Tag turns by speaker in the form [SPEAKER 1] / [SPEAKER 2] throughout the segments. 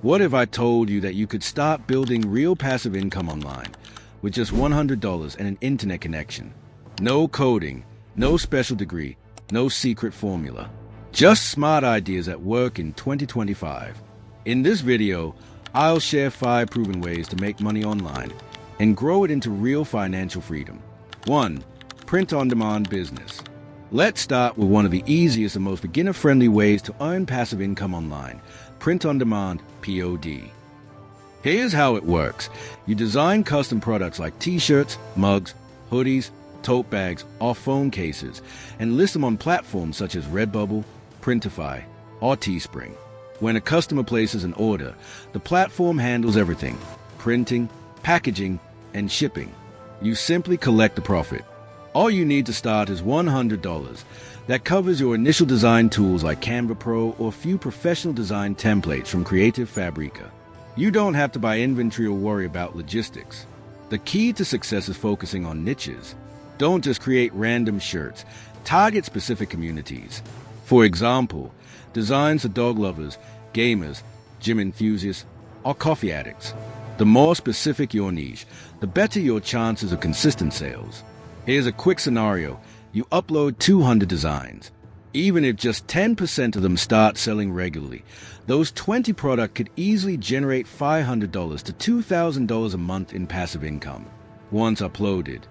[SPEAKER 1] What if I told you that you could start building real passive income online with just $100 and an internet connection? No coding, no special degree, no secret formula. Just smart ideas at work in 2025. In this video, I'll share 5 proven ways to make money online and grow it into real financial freedom. 1. Print-on-demand business. Let's start with one of the easiest and most beginner-friendly ways to earn passive income online, print-on-demand, POD. Here's how it works. You design custom products like t-shirts, mugs, hoodies, tote bags, or phone cases, and list them on platforms such as Redbubble, Printify, or Teespring. When a customer places an order, the platform handles everything: printing, packaging, and shipping. You simply collect the profit. All you need to start is $100. That covers your initial design tools like Canva Pro or a few professional design templates from Creative Fabrica. You don't have to buy inventory or worry about logistics. The key to success is focusing on niches. Don't just create random shirts. Target specific communities. For example, designs for dog lovers, gamers, gym enthusiasts, or coffee addicts. The more specific your niche, the better your chances of consistent sales. Here's a quick scenario. You upload 200 designs. Even if just 10% of them start selling regularly, those 20 products could easily generate $500 to $2,000 a month in passive income. Once uploaded,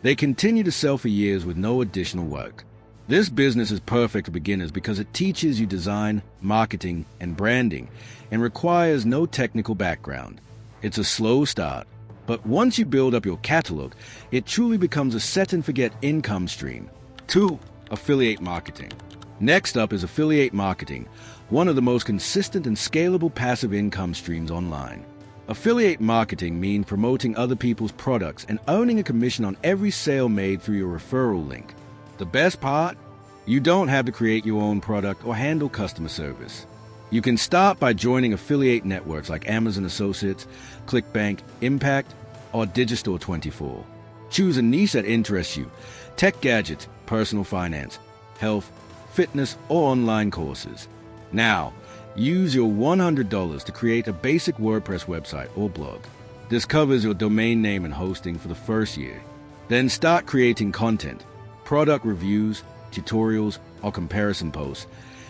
[SPEAKER 1] they continue to sell for years with no additional work. This business is perfect for beginners because it teaches you design, marketing, and branding, and requires no technical background. It's a slow start, but once you build up your catalog, it truly becomes a set-and-forget income stream. 2. Affiliate marketing. Next up is affiliate marketing, one of the most consistent and scalable passive income streams online. Affiliate marketing means promoting other people's products and earning a commission on every sale made through your referral link. The best part? You don't have to create your own product or handle customer service. You can start by joining affiliate networks like Amazon Associates, ClickBank, Impact, or Digistore24. Choose a niche that interests you: tech gadgets, personal finance, health, fitness, or online courses. Now, use your $100 to create a basic WordPress website or blog. This covers your domain name and hosting for the first year. Then start creating content, product reviews, tutorials, or comparison posts,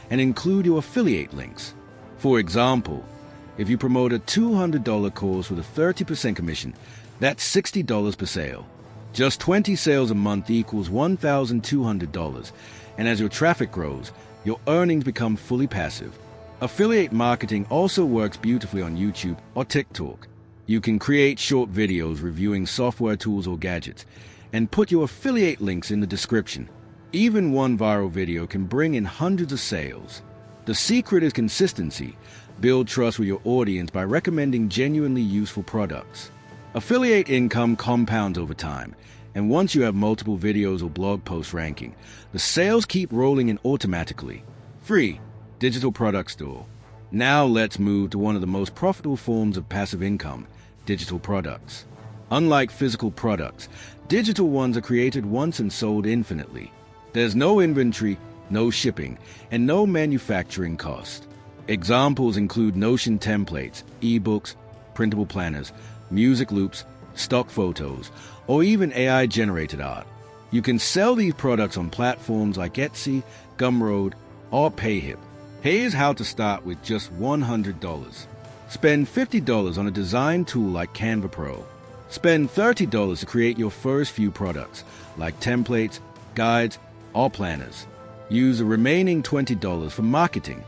[SPEAKER 1] and include your affiliate links. For example, if you promote a $200 course with a 30% commission, that's $60 per sale. Just 20 sales a month equals $1,200, and as your traffic grows, your earnings become fully passive. Affiliate marketing also works beautifully on YouTube or TikTok. You can create short videos reviewing software tools or gadgets, and put your affiliate links in the description. Even one viral video can bring in hundreds of sales. The secret is consistency. Build trust with your audience by recommending genuinely useful products. Affiliate income compounds over time, and once you have multiple videos or blog posts ranking, the sales keep rolling in automatically. 3. Digital product store. Now let's move to one of the most profitable forms of passive income: digital products. Unlike physical products, digital ones are created once and sold infinitely. There's no inventory, no shipping, and no manufacturing cost. Examples include Notion templates, ebooks, printable planners, music loops, stock photos, or even AI-generated art. You can sell these products on platforms like Etsy, Gumroad, or Payhip. Here's how to start with just $100. Spend $50 on a design tool like Canva Pro. Spend $30 to create your first few products, like templates, guides, or planners. Use the remaining $20 for marketing.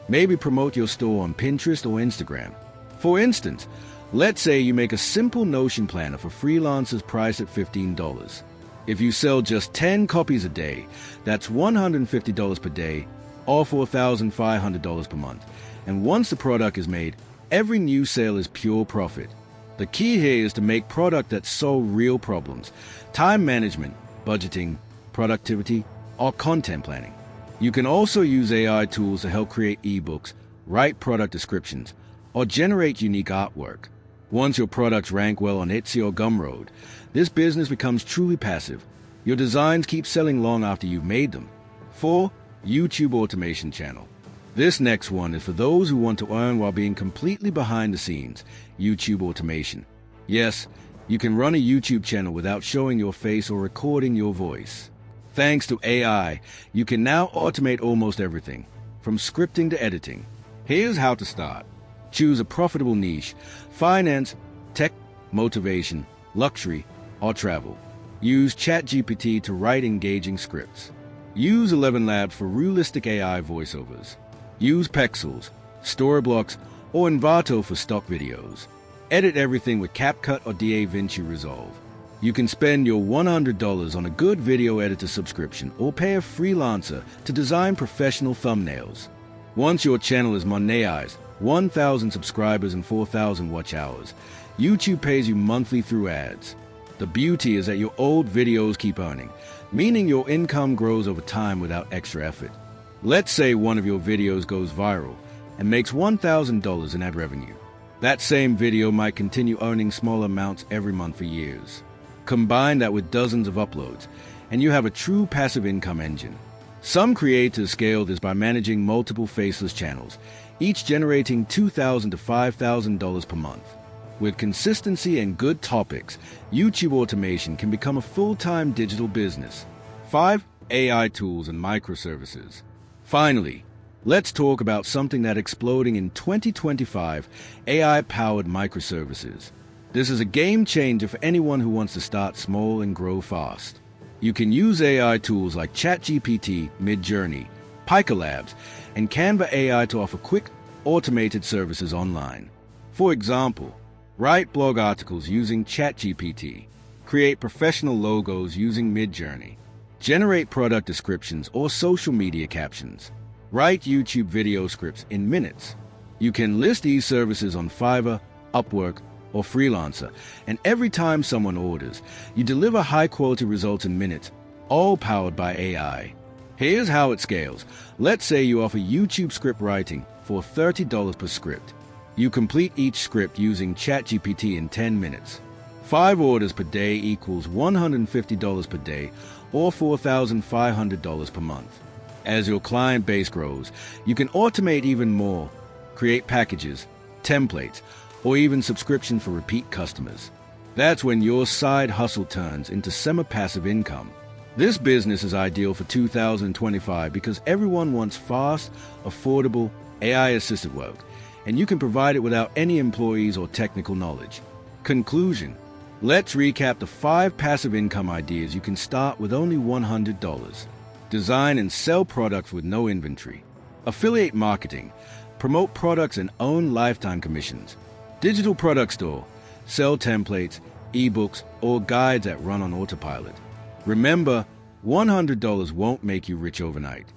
[SPEAKER 1] Maybe promote your store on Pinterest or Instagram. For instance, let's say you make a simple Notion planner for freelancers priced at $15. If you sell just 10 copies a day, that's $150 per day, or $4,500 per month. And once the product is made, every new sale is pure profit. The key here is to make product that solve real problems: time management, budgeting, productivity, or content planning. You can also use AI tools to help create ebooks, write product descriptions, or generate unique artwork. Once your products rank well on Etsy or Gumroad, this business becomes truly passive. Your designs keep selling long after you've made them. 4. YouTube automation channel. This next one is for those who want to earn while being completely behind the scenes, YouTube automation. Yes, you can run a YouTube channel without showing your face or recording your voice. Thanks to AI, you can now automate almost everything, from scripting to editing. Here's how to start. Choose a profitable niche: finance, tech, motivation, luxury, or travel. Use ChatGPT to write engaging scripts. Use 11 Labs for realistic AI voiceovers. Use Pexels, Storyblocks, or Envato for stock videos. Edit everything with CapCut or DaVinci Resolve. You can spend your $100 on a good video editor subscription or pay a freelancer to design professional thumbnails. Once your channel is monetized, 1,000 subscribers and 4,000 watch hours, YouTube pays you monthly through ads. The beauty is that your old videos keep earning, meaning your income grows over time without extra effort. Let's say one of your videos goes viral and makes $1,000 in ad revenue. That same video might continue earning small amounts every month for years. Combine that with dozens of uploads, and you have a true passive income engine. Some creators scale this by managing multiple faceless channels, each generating $2,000 to $5,000 per month. With consistency and good topics, YouTube automation can become a full-time digital business. 5. AI tools and microservices. Finally, let's talk about something that's exploding in 2025: AI-powered microservices. This is a game changer for anyone who wants to start small and grow fast. You can use AI tools like ChatGPT, Midjourney, Pika Labs, and Canva AI to offer quick, automated services online. For example, write blog articles using ChatGPT, create professional logos using Midjourney, generate product descriptions or social media captions, write YouTube video scripts in minutes. You can list these services on Fiverr, Upwork, or Freelancer, and every time someone orders, you deliver high-quality results in minutes, all powered by AI. Here's how it scales. Let's say you offer YouTube script writing for $30 per script. You complete each script using ChatGPT in 10 minutes. 5 orders per day equals $150 per day, or $4,500 per month. As your client base grows, you can automate even more, create packages, templates, or even subscription for repeat customers. That's when your side hustle turns into semi-passive income. This business is ideal for 2025 because everyone wants fast, affordable, AI-assisted work, and you can provide it without any employees or technical knowledge. Conclusion: let's recap the 5 passive income ideas you can start with only $100. Design and sell products with no inventory. Affiliate marketing. Promote products and own lifetime commissions. Digital product store. Sell templates, ebooks, or guides that run on autopilot. Remember, $100 won't make you rich overnight,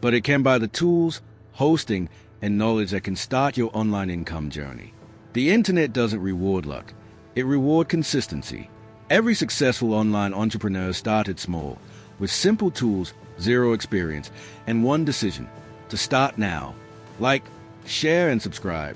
[SPEAKER 1] but it can buy the tools, hosting, and knowledge that can start your online income journey. The internet doesn't reward luck. It rewards consistency. Every successful online entrepreneur started small, with simple tools, zero experience, and one decision: to start now. Like, share, and subscribe.